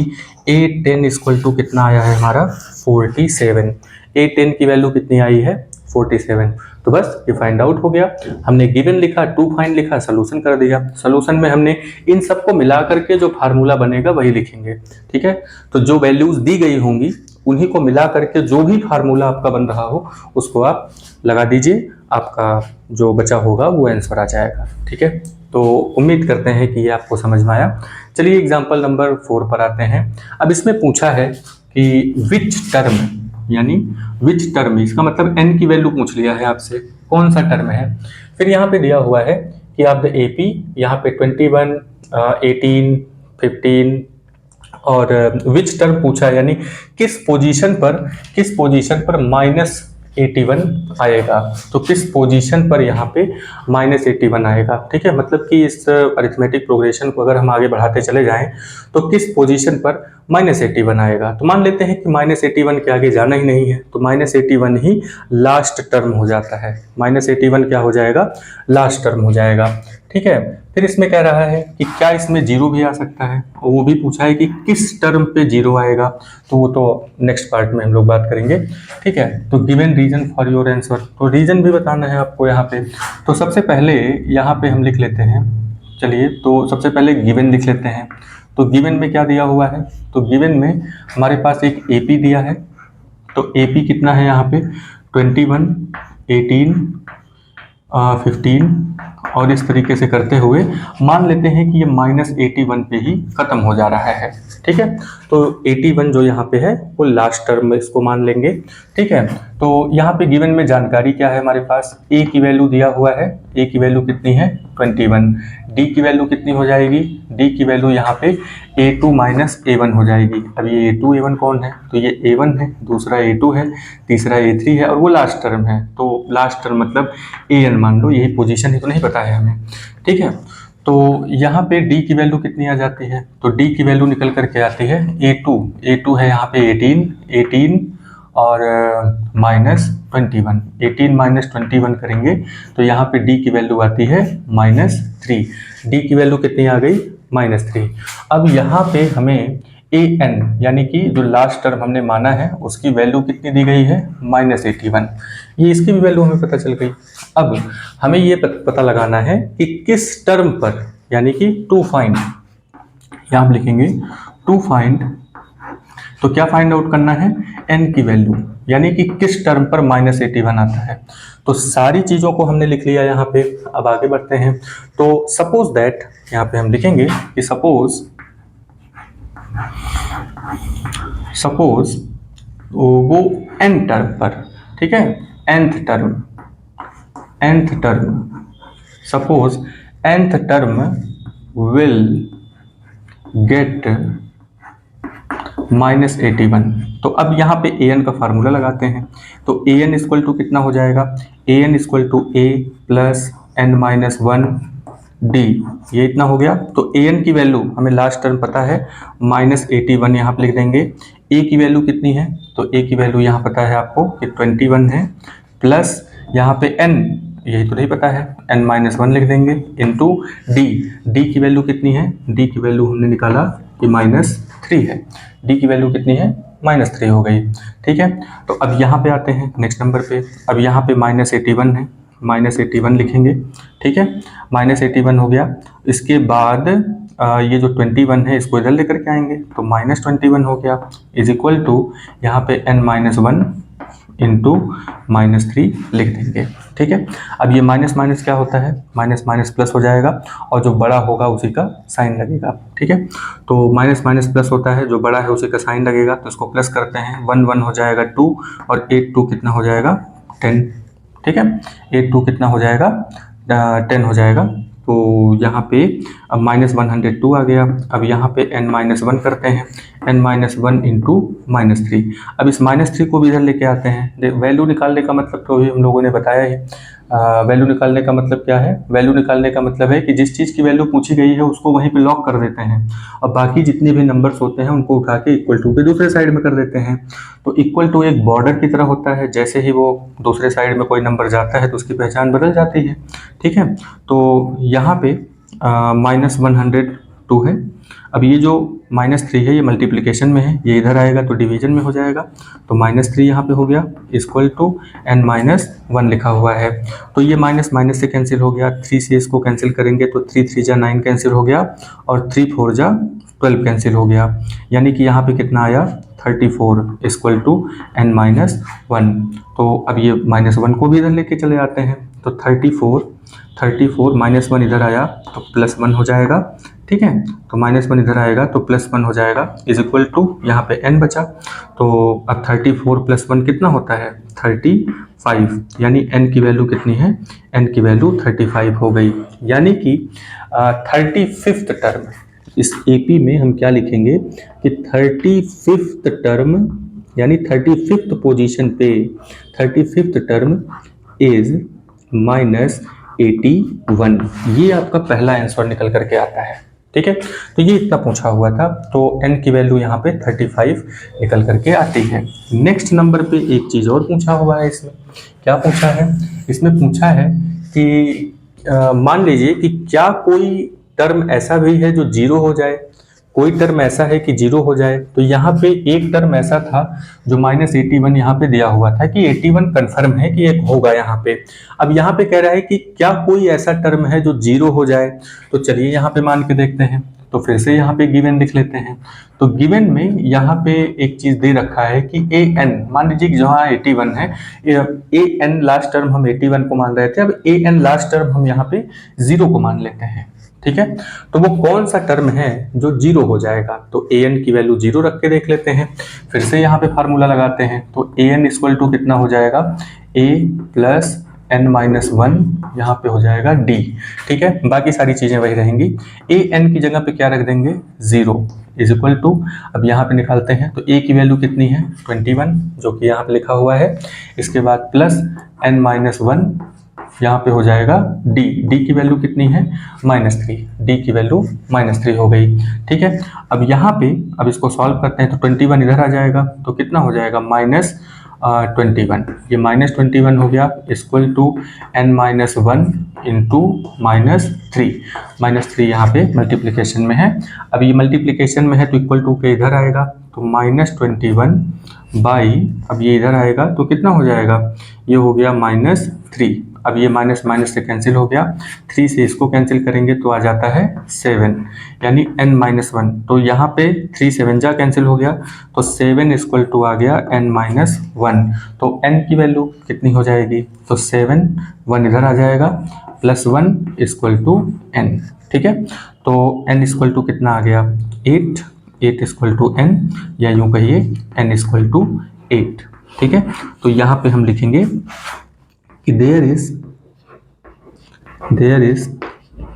A10 इक्वल टू कितना आया है हमारा? 47। A10 की वैल्यू कितनी आई है? 47। तो बस ये फाइंड आउट हो गया। हमने गिवन लिखा, टू फाइंड लिखा, सोल्यूशन कर दिया। सोल्यूशन में हमने इन सबको मिला करके जो फार्मूला बनेगा वही लिखेंगे। ठीक है, तो जो वैल्यूज दी गई होंगी उन्हीं को मिला करके जो भी फार्मूला आपका बन रहा हो उसको आप लगा दीजिए, आपका जो बचा होगा वो आंसर आ जाएगा। ठीक है, तो उम्मीद करते हैं कि ये आपको समझ में आया। चलिए एग्जाम्पल नंबर 4 पर आते हैं। अब इसमें पूछा है कि विच टर्म, यानी विच टर्म, इसका मतलब n की वैल्यू पूछ लिया है आपसे, कौन सा टर्म है। फिर यहाँ पे दिया हुआ है कि आप द AP, यहाँ पे 21, 18, 15 और विच टर्म पूछा है, यानी किस पोजीशन पर -81 आएगा। तो किस पोजीशन पर यहाँ पे -81 आएगा। ठीक है, मतलब कि इस अरिथमेटिक प्रोग्रेशन को अगर हम आगे बढ़ाते चले जाएं तो किस पोजीशन पर -81 आएगा। तो मान लेते हैं कि -81 के आगे जाना ही नहीं है, तो -81 ही लास्ट टर्म हो जाता है। -81 क्या हो जाएगा? लास्ट टर्म हो जाएगा। ठीक है, फिर इसमें कह रहा है कि क्या इसमें 0 भी आ सकता है, और वो भी पूछा है कि किस टर्म पे 0 आएगा। तो वो तो नेक्स्ट पार्ट में हम लोग बात करेंगे। ठीक है, तो given reason for your answer, तो रीजन भी बताना है आपको यहाँ पे। तो सबसे पहले यहाँ पे हम लिख लेते हैं, चलिए तो सबसे पहले गिवन लिख लेते हैं। तो गिवन में क्या दिया हुआ है? तो गिवन में हमारे पास एक AP दिया है। तो AP कितना है यहाँ पे? 21, 18, 15 और इस तरीके से करते हुए मान लेते हैं कि ये -81 पे ही खत्म हो जा रहा है। ठीक है, तो 81 जो यहाँ पे है वो लास्ट टर्म में इसको मान लेंगे। ठीक है, तो यहाँ पे गिवन में जानकारी क्या है हमारे पास? A की वैल्यू दिया हुआ है, A की वैल्यू कितनी है? 21। D की वैल्यू कितनी हो जाएगी? D की वैल्यू यहाँ पे A2 माइनस A1 हो जाएगी। अब ये A2 A1 कौन है? तो ये A1 है, दूसरा A2 है, तीसरा A3 है और वो लास्ट टर्म है। तो लास्ट टर्म मतलब AN मान लो, यही पोजीशन है, तो नहीं पता है हमें। ठीक है, तो यहाँ पे D की वैल्यू कितनी आ जाती है? तो D की वैल्यू निकल करके आती है A2 है यहाँ पे 18 और -21, 18 - 21 करेंगे तो यहाँ पे D की वैल्यू आती है -3। D की वैल्यू कितनी आ गई? -3। अब यहाँ पे हमें AN यानी कि जो लास्ट टर्म हमने माना है उसकी वैल्यू कितनी दी गई है? -81। ये इसकी भी वैल्यू हमें पता चल गई। अब हमें ये पता लगाना है कि किस टर्म पर, यानी कि टू फाइंड, यहाँ हम लिखेंगे टू फाइंड। तो क्या फाइंड आउट करना है? n की वैल्यू, यानी कि किस टर्म पर -81 आता है। तो सारी चीज़ों को हमने लिख लिया यहाँ पे। अब आगे बढ़ते हैं। तो सपोज दैट, यहाँ पे हम लिखेंगे कि सपोज वो n टर्म पर, ठीक है, nth term, suppose nth term will get -81। तो अब यहाँ पे an का फार्मूला लगाते हैं। तो an इक्वल टू कितना हो जाएगा, an equal to a plus n-1 d, ये इतना हो गया। तो an की वैल्यू हमें लास्ट टर्म पता है -81, यहाँ पे लिख देंगे। a की वैल्यू कितनी है, तो a की वैल्यू यहाँ पता है आपको कि 21 है, प्लस यहाँ पे n यही तो नहीं पता है, n-1 लिख देंगे, इंटू d की वैल्यू कितनी है, d की वैल्यू हमने निकाला कि -3 है, d की वैल्यू कितनी है, -3 हो गई। ठीक है, तो अब यहाँ पे आते हैं नेक्स्ट नंबर पे। अब यहाँ पे -81 है, -81 लिखेंगे। ठीक है, -81 हो गया। इसके बाद ये जो 21 है इसको इधर लेकर के आएंगे, तो -21 हो गया, इज इक्वल टू यहाँ पे n-1 इंटू -3 लिख देंगे। ठीक है, अब ये माइनस माइनस क्या होता है, माइनस माइनस प्लस हो जाएगा, और जो बड़ा होगा उसी का साइन लगेगा। ठीक है, तो माइनस माइनस प्लस होता है, जो बड़ा है उसी का साइन लगेगा, तो इसको प्लस करते हैं, 1 1 हो जाएगा 2, और 8 2 कितना हो जाएगा 10। ठीक है, 8 2 कितना हो जाएगा 10 हो जाएगा। तो यहाँ पे अब -102 आ गया। अब यहाँ पे n-1 करते हैं, n-1 इंटू -3। अब इस -3 को भी इधर लेके आते हैं। वैल्यू निकालने का मतलब तो अभी हम लोगों ने बताया ही। वैल्यू निकालने का मतलब क्या है, वैल्यू निकालने का मतलब है कि जिस चीज़ की वैल्यू पूछी गई है उसको वहीं पे लॉक कर देते हैं, और बाकी जितने भी नंबर्स होते हैं उनको उठा के इक्वल टू पे दूसरे साइड में कर देते हैं। तो इक्वल टू एक बॉर्डर की तरह होता है, जैसे ही वो दूसरे साइड में कोई नंबर जाता है तो उसकी पहचान बदल जाती है। ठीक है, तो यहाँ पे -102 है। अब ये जो -3 है ये मल्टीप्लिकेशन में है, ये इधर आएगा तो डिवीजन में हो जाएगा, तो -3 यहाँ पे हो गया, इक्वल टू n-1 लिखा हुआ है। तो ये माइनस माइनस से कैंसिल हो गया, 3 से इसको कैंसिल करेंगे तो 3 3 जा 9 कैंसिल हो गया, और 3 4 जा 12 कैंसिल हो गया, यानी कि यहाँ पे कितना आया 34 इक्वल टू n-1। तो अब ये -1 को भी इधर लेके चले आते हैं, तो 34 -1 इधर आया तो +1 हो जाएगा। ठीक है, तो -1 इधर आएगा तो +1 हो जाएगा, इज इक्वल टू यहाँ पे n बचा। तो अब 34 + 1 कितना होता है 35, यानी n की वैल्यू कितनी है, n की वैल्यू 35 हो गई। यानी कि 35th टर्म, इस AP में हम क्या लिखेंगे कि 35th टर्म, यानी 35th पोजीशन पे 35th टर्म इज -81। ये आपका पहला आंसर निकल करके आता है। ठीक है, तो ये इतना पूछा हुआ था, तो n की वैल्यू यहाँ पे 35 निकल करके आती है। नेक्स्ट नंबर पे एक चीज़ और पूछा हुआ है, इसमें क्या पूछा है, इसमें पूछा है कि मान लीजिए कि क्या कोई टर्म ऐसा भी है जो 0 हो जाए, कोई टर्म ऐसा है कि 0 हो जाए। तो यहाँ पे एक टर्म ऐसा था जो -81 यहाँ पे दिया हुआ था कि 81 कंफर्म है कि एक होगा यहाँ पे। अब यहाँ पे कह रहा है कि क्या कोई ऐसा टर्म है जो 0 हो जाए। तो चलिए यहाँ पे मान के देखते हैं, तो फिर से यहाँ पे गिवन लिख लेते हैं। तो गिवन में यहाँ पे एक चीज दे रखा है कि an, मान लीजिए जहाँ 81 है, an लास्ट टर्म हम 81 को मान रहे थे, अब an लास्ट टर्म हम यहाँ पे 0 को मान लेते हैं। ठीक है, तो वो कौन सा टर्म है जो 0 हो जाएगा, तो an की वैल्यू 0 रख के देख लेते हैं। फिर से यहाँ पे फार्मूला लगाते हैं, तो an इक्वल टू कितना हो जाएगा, a प्लस n-1 यहाँ पे हो जाएगा d। ठीक है, बाकी सारी चीजें वही रहेंगी। an की जगह पे क्या रख देंगे 0 इज इक्वल टू, अब यहाँ पे निकालते हैं, तो a की वैल्यू कितनी है 21, जो कि यहाँ पे लिखा हुआ है। इसके बाद प्लस n-1 यहाँ पे हो जाएगा d की वैल्यू कितनी है -3, d की वैल्यू -3 हो गई। ठीक है, अब यहाँ पे अब इसको सॉल्व करते हैं, तो 21 इधर आ जाएगा, तो कितना हो जाएगा -21, ये -21 हो गया, इक्वल टू n-1 इंटू -3 यहाँ पे मल्टीप्लिकेशन में है। अब ये मल्टीप्लिकेशन में है तो इक्वल टू के इधर आएगा, तो -21 बाई, अब ये इधर आएगा तो कितना हो जाएगा, ये हो गया -3। अब ये माइनस माइनस से कैंसिल हो गया, 3 से इसको कैंसिल करेंगे तो आ जाता है 7, यानी n-1। तो यहाँ पे 3 7 जा कैंसिल हो गया, तो 7 इक्वल टू आ गया n-1। तो n की वैल्यू कितनी हो जाएगी, तो 7 1 इधर आ जाएगा, +1 इक्वल टू n। ठीक है, तो n इक्वल टू कितना आ गया 8 इक्वल टू n, या यूँ कहिए n इक्वल टू 8। ठीक है, तो यहाँ पे हम लिखेंगे कि there is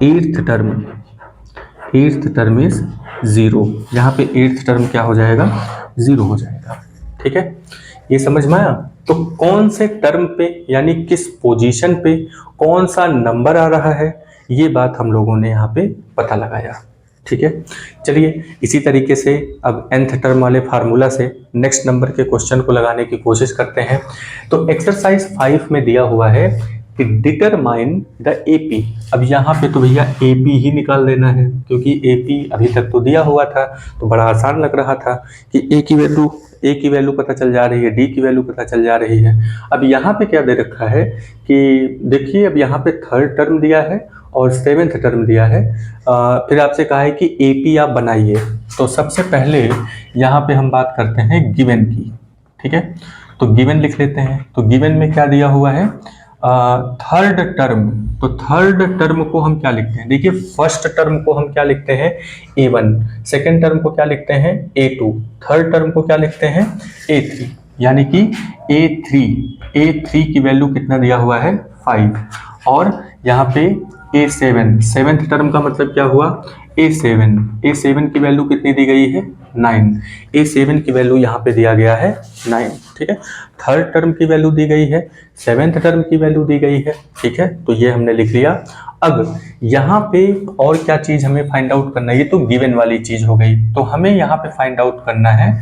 eighth term is 0। यहाँ पे एट्थ टर्म क्या हो जाएगा, 0 हो जाएगा। ठीक है, ये समझ में आया। तो कौन से टर्म पे यानी किस पोजीशन पे कौन सा नंबर आ रहा है, ये बात हम लोगों ने यहाँ पे पता लगाया। ठीक है, चलिए इसी तरीके से अब nth टर्म वाले फार्मूला से नेक्स्ट नंबर के क्वेश्चन को लगाने की कोशिश करते हैं। तो एक्सरसाइज 5 में दिया हुआ है कि डिटरमाइन द एपी। अब यहाँ पे तो भैया एपी ही निकाल देना है, क्योंकि एपी अभी तक तो दिया हुआ था, तो बड़ा आसान लग रहा था कि ए की वैल्यू पता चल जा रही है, डी की वैल्यू पता चल जा रही है। अब यहाँ पे क्या दे रखा है कि देखिए, अब यहाँ पे थर्ड टर्म दिया है और सेवेंथ टर्म दिया है। फिर आपसे कहा है कि एपी आप बनाइए। तो सबसे पहले यहाँ पे हम बात करते हैं गिवन की। ठीक है, तो गिवन लिख लेते हैं। तो गिवन में क्या दिया हुआ है, थर्ड टर्म। तो थर्ड टर्म को हम क्या लिखते हैं, देखिए फर्स्ट टर्म को हम क्या लिखते हैं, A1, सेकेंड टर्म को क्या लिखते हैं, A2, थर्ड टर्म को क्या लिखते हैं, A3, यानी कि A3 की वैल्यू कितना दिया हुआ है, 5। और यहाँ पे A7, सेवेंथ टर्म का मतलब क्या हुआ, A7 की वैल्यू कितनी दी गई है, 9। A7 की वैल्यू यहाँ पे दिया गया है 9। ठीक है, थर्ड टर्म की वैल्यू दी गई है, सेवेंथ टर्म की वैल्यू दी गई है। ठीक है, तो ये हमने लिख लिया। अब यहाँ पे और क्या चीज हमें फाइंड आउट करना है, ये तो गिवन वाली चीज हो गई। तो हमें यहाँ पे फाइंड आउट करना है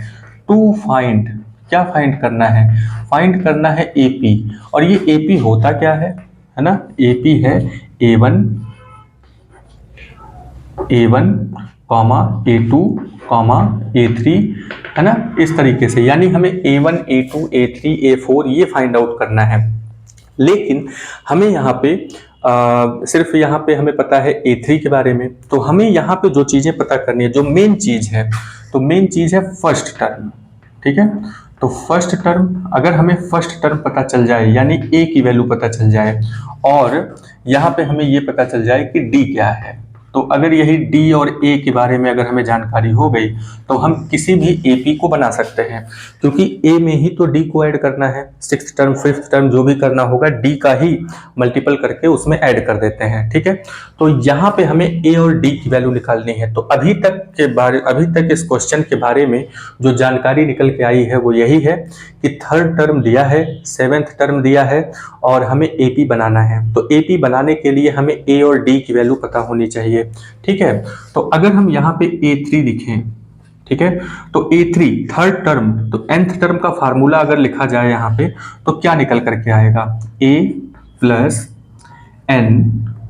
टू फाइंड, क्या फाइंड करना है, फाइंड करना है एपी। और ये एपी होता क्या है ना, एपी है A1, A2, A3, है ना, इस तरीके से। यानी हमें A1, A2, A3, A4 ये फाइंड आउट करना है। लेकिन हमें यहाँ पे सिर्फ यहाँ पे हमें पता है A3 के बारे में। तो हमें यहाँ पे जो चीज़ें पता करनी है, जो मेन चीज़ है, तो मेन चीज़ है फर्स्ट टर्म। ठीक है, तो फर्स्ट टर्म, अगर हमें फर्स्ट टर्म पता चल जाए, यानी A की वैल्यू पता चल जाए, और यहाँ पे हमें ये पता चल जाए कि D क्या है, तो अगर यही D और A के बारे में अगर हमें जानकारी हो गई, तो हम किसी भी AP को बना सकते हैं, क्योंकि A में ही तो D को ऐड करना है। सिक्स्थ टर्म, फिफ्थ टर्म जो भी करना होगा, D का ही मल्टीपल करके उसमें ऐड कर देते हैं। ठीक है, तो यहाँ पे हमें A और D की वैल्यू निकालनी है। तो अभी तक इस क्वेश्चन के बारे में जो जानकारी निकल के आई है वो यही है कि थर्ड टर्म दिया है, सेवेंथ टर्म दिया है, और हमें AP बनाना है। तो AP बनाने के लिए हमें A और D की वैल्यू पता होनी चाहिए। ठीक है, तो अगर हम यहाँ पे A3 लिखें, ठीक है, तो A3 थर्ड टर्म, तो nth टर्म का फार्मूला अगर लिखा जाए यहाँ पे, तो क्या निकल करके आएगा, A प्लस n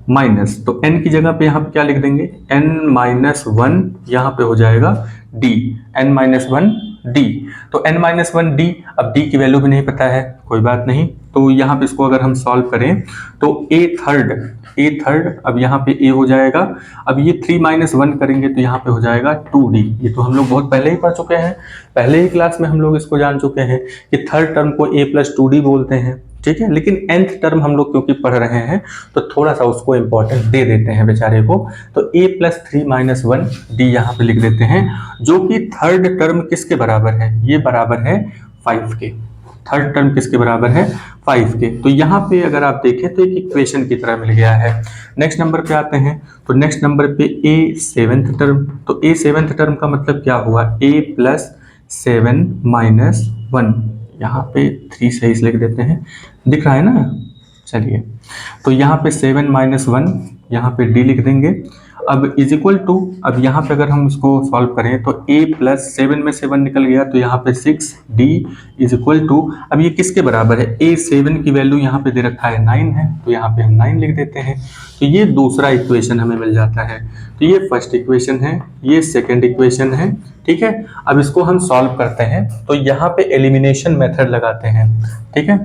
माइनस, तो n की जगह पे यहाँ पे क्या लिख देंगे, n-1, यहाँ पे हो जाएगा d, n-1 d। तो n-1 d, अब d की वैल्यू भी नहीं पता है, कोई बात नहीं। तो यहाँ पे इसको अगर हम सॉल्व करें तो a थर्ड, अब यहाँ पे a हो जाएगा। अब ये 3-1 करेंगे तो यहाँ पे हो जाएगा 2d। ये तो हम लोग बहुत पहले ही पढ़ चुके हैं, पहले ही क्लास में हम लोग इसको जान चुके हैं कि थर्ड टर्म को a प्लस 2d बोलते हैं। ठीक है, लेकिन nth टर्म हम लोग क्योंकि पढ़ रहे हैं तो थोड़ा सा उसको इंपॉर्टेंस दे देते हैं बेचारे को। तो a प्लस 3-1 d यहाँ पे लिख देते हैं, जो कि थर्ड टर्म किसके बराबर है, ये बराबर है 5 के। थर्ड टर्म किसके बराबर है, 5 के। तो यहाँ पे अगर आप देखें तो एक इक्वेशन की तरह मिल गया है। नेक्स्ट नंबर पे आते हैं, तो नेक्स्ट नंबर पे a सेवेंथ टर्म। तो a सेवेंथ टर्म का मतलब क्या हुआ, a प्लस 7-1, यहाँ पे 3 सही से लिख देते हैं, दिख रहा है ना। चलिए, तो यहाँ पे 7-1, यहाँ पे d लिख देंगे। अब इज इक्वल टू, अब यहाँ पे अगर हम इसको सॉल्व करें तो a प्लस 7 में 7 निकल गया, तो यहाँ पे 6d इज इक्वल टू, अब ये किसके बराबर है, a7 की वैल्यू यहाँ पे दे रखा है 9 है, तो यहाँ पे हम 9 लिख देते हैं। तो ये दूसरा इक्वेशन हमें मिल जाता है। तो ये फर्स्ट इक्वेशन है, ये सेकेंड इक्वेशन है। ठीक है, अब इसको हम सॉल्व करते हैं, तो यहाँ पे एलिमिनेशन मेथड लगाते हैं। ठीक है,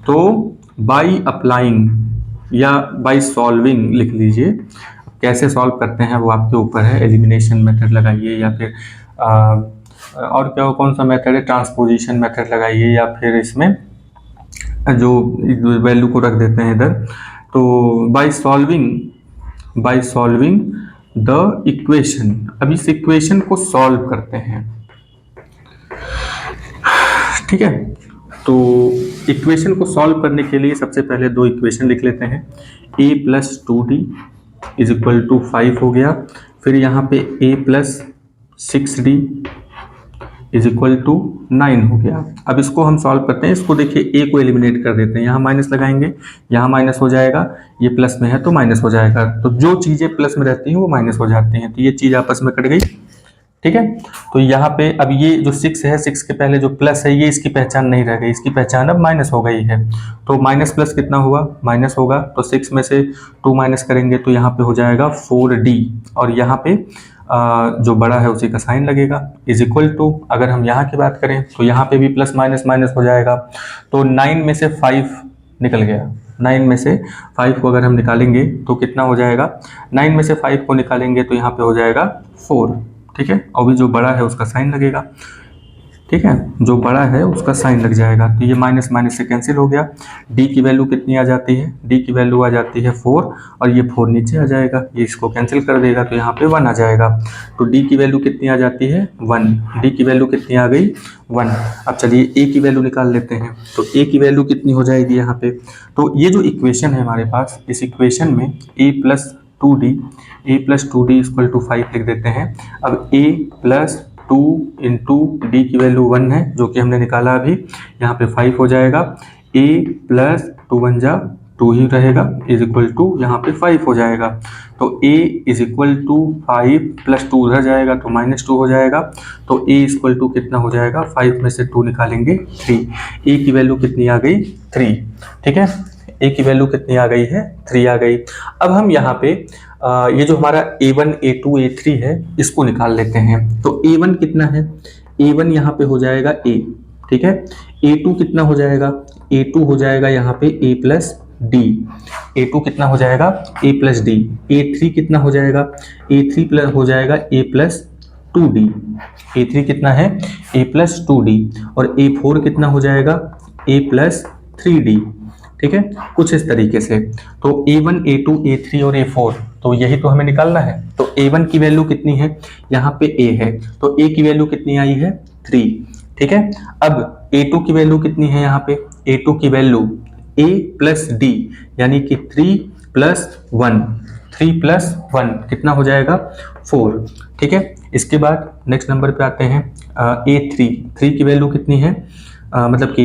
तो बाई अप्लाइंग या बाई सॉल्विंग लिख लीजिए, कैसे सॉल्व करते हैं वो आपके ऊपर है। एलिमिनेशन मेथड लगाइए, या फिर और क्या, कौन सा मेथड है, ट्रांसपोजिशन मेथड लगाइए, या फिर इसमें जो वैल्यू को रख देते हैं इधर। तो बाय सॉल्विंग द इक्वेशन, अब इस इक्वेशन को सॉल्व करते हैं। ठीक है, तो इक्वेशन को सॉल्व करने के लिए सबसे पहले दो इक्वेशन लिख लेते हैं, a plus 2d is equal to 5 हो गया। फिर यहाँ पे a plus 6d is equal to 9 हो गया। अब इसको हम सॉल्व करते हैं, इसको देखिए a को एलिमिनेट कर देते हैं, यहाँ माइनस लगाएंगे, यहाँ माइनस हो जाएगा, ये प्लस में है तो माइनस हो जाएगा। तो जो चीज़ें प्लस में रहती हैं वो माइनस हो जाती हैं, तो ये चीज़ आपस में कट गई। ठीक है, तो यहाँ पे अब ये जो 6 है, 6 के पहले जो प्लस है, ये इसकी पहचान नहीं रह गई, इसकी पहचान अब माइनस हो गई है। तो माइनस प्लस कितना हुआ, माइनस होगा, तो 6 में से 2 माइनस करेंगे तो यहाँ पे हो जाएगा 4d, और यहाँ पे जो बड़ा है उसी का साइन लगेगा, इज इक्वल टू, अगर हम यहाँ की बात करें तो यहाँ पे भी प्लस माइनस माइनस हो जाएगा। तो 9 में से 5 निकल गया, 9 में से 5 को अगर हम निकालेंगे तो कितना हो जाएगा, 9 में से 5 को निकालेंगे तो यहाँ पे हो जाएगा 4। ठीक है, और भी जो बड़ा है उसका साइन लगेगा। ठीक है, जो बड़ा है उसका साइन लग जाएगा, तो ये माइनस माइनस से कैंसिल हो गया। d की वैल्यू कितनी आ जाती है, d की वैल्यू आ जाती है 4, और ये 4 नीचे आ जाएगा, ये इसको कैंसिल कर देगा तो यहाँ पे 1 आ जाएगा। तो d की वैल्यू कितनी आ जाती है 1, d की वैल्यू कितनी आ गई 1। अब चलिए a की वैल्यू निकाल लेते हैं, तो a की वैल्यू कितनी हो जाएगी यहाँ पे। तो ये जो इक्वेशन है हमारे पास, इस इक्वेशन में a plus 2d equal to 5 लिख देते हैं। अब a प्लस 2 इंटू डी की वैल्यू 1 है जो कि हमने निकाला अभी, यहाँ पे 5 हो जाएगा। a प्लस 2 1 जा 2 ही रहेगा, इज इक्वल टू यहाँ पे 5 हो जाएगा। तो a is equal to 5 plus 2 उधर जाएगा तो माइनस 2 हो जाएगा। तो a इक्वल टू कितना हो जाएगा, 5 में से 2 निकालेंगे 3, a की वैल्यू कितनी आ गई 3। ठीक है, a की वैल्यू कितनी आ गई है 3 आ गई। अब हम यहाँ पे ये जो हमारा a1 a2 a3 है इसको निकाल लेते हैं। तो a1 कितना है, a1 यहाँ पे हो जाएगा a। ठीक है, a2 कितना हो जाएगा, a2 हो जाएगा यहाँ पे a प्लस डी, a2 कितना हो जाएगा a प्लस डी। a3 कितना हो जाएगा, a3 प्लस हो जाएगा a प्लस 2d, a3 कितना है a प्लस 2d, और a4 कितना हो जाएगा a प्लस 3d। ठीक है, कुछ इस तरीके से। तो a1 a2 a3 और a4, तो यही तो हमें निकालना है। तो a1 की वैल्यू कितनी है, यहाँ पे a है, तो a की वैल्यू कितनी आई है 3। ठीक है, अब a2 की वैल्यू कितनी है, यहाँ पे a2 की वैल्यू a प्लस डी, यानी कि 3 प्लस 1, 3 प्लस 1 कितना हो जाएगा 4। ठीक है, इसके बाद नेक्स्ट नंबर पे आते हैं a3 की वैल्यू कितनी है, मतलब कि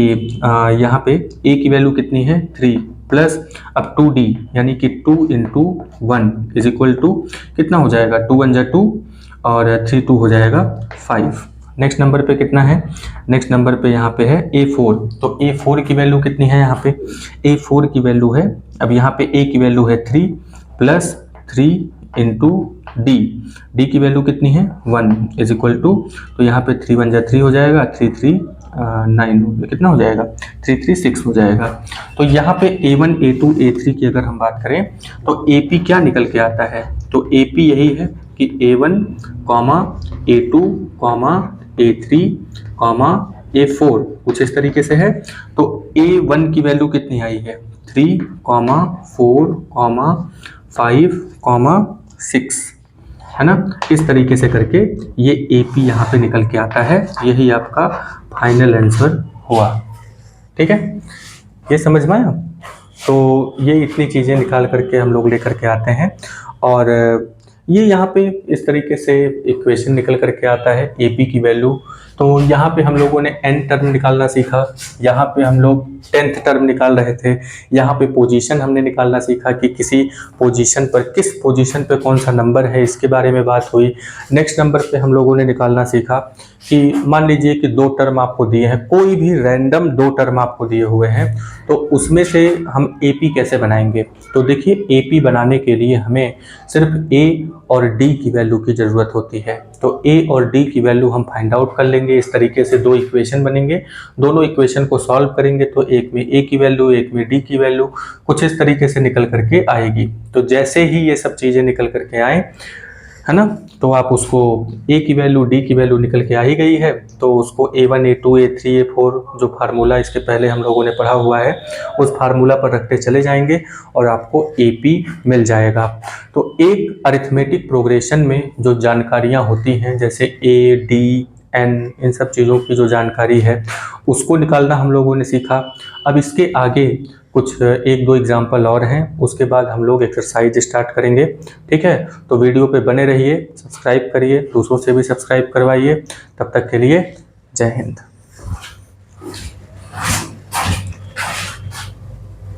यहाँ पे a की वैल्यू कितनी है 3 प्लस अब 2d, यानी कि 2 इंटू 1 इज इक्वल टू कितना हो जाएगा 2 1 जा 2 और 3 2 हो जाएगा 5। नेक्स्ट नंबर पे कितना है, नेक्स्ट नंबर पे यहाँ पे है a4। तो a4 की वैल्यू कितनी है, यहाँ पे a4 की वैल्यू है, अब यहाँ पे a की वैल्यू है 3 प्लस 3 इंटू डी की वैल्यू कितनी है 1 इज इक्वल टू, तो यहाँ पे 3 1 जा 3 हो जाएगा, 3 3 9 हो गया, कितना हो जाएगा 3 3 6 हो जाएगा। तो यहाँ पे a1 a2 a3 की अगर हम बात करें तो AP क्या निकल के आता है, तो AP यही है कि a1 a2 a3 a4 कुछ इस तरीके से है। तो a1 की वैल्यू कितनी आई है 3 4 5 6, है ना। इस तरीके से करके ये AP यहाँ पे निकल के आता है, यही आपका फाइनल आंसर हुआ। ठीक है, ये समझ में आया। तो ये इतनी चीज़ें निकाल करके हम लोग लेकर के आते हैं, और ये यहाँ पे इस तरीके से इक्वेशन निकल करके आता है AP की वैल्यू। तो यहाँ पे हम लोगों ने n टर्म निकालना सीखा, यहाँ पे हम लोग 10th टर्म निकाल रहे थे, यहाँ पे पोजीशन हमने निकालना सीखा कि किसी पोजीशन पर किस पोजीशन पे कौन सा नंबर है इसके बारे में बात हुई। नेक्स्ट नंबर पे हम लोगों ने निकालना सीखा कि मान लीजिए कि 2 टर्म आपको दिए हैं, कोई भी रैंडम 2 टर्म आपको दिए हुए हैं, तो उसमें से हम AP कैसे बनाएंगे। तो देखिए AP बनाने के लिए हमें सिर्फ A और D की वैल्यू की ज़रूरत होती है। तो A और D की वैल्यू हम फाइंड आउट कर लेंगे। इस तरीके से 2 इक्वेशन बनेंगे, दोनों इक्वेशन को सॉल्व करेंगे तो एक में A की वैल्यू एक में D की वैल्यू कुछ इस तरीके से निकल करके आएगी। तो जैसे ही ये सब चीज़ें निकल करके आए, है ना, तो आप उसको A की वैल्यू D की वैल्यू निकल के आ ही गई है, तो उसको A1 A2 A3 A4 जो फार्मूला इसके पहले हम लोगों ने पढ़ा हुआ है उस फार्मूला पर रखते चले जाएंगे और आपको AP मिल जाएगा। तो एक अरिथमेटिक प्रोग्रेशन में जो जानकारियां होती हैं जैसे A D N, इन सब चीज़ों की जो जानकारी है उसको निकालना हम लोगों ने सीखा। अब इसके आगे कुछ एक दो एग्जाम्पल और हैं, उसके बाद हम लोग एक्सरसाइज स्टार्ट करेंगे। ठीक है, तो वीडियो पे बने रहिए, सब्सक्राइब करिए, दूसरों से भी सब्सक्राइब करवाइए। तब तक के लिए जय हिंद।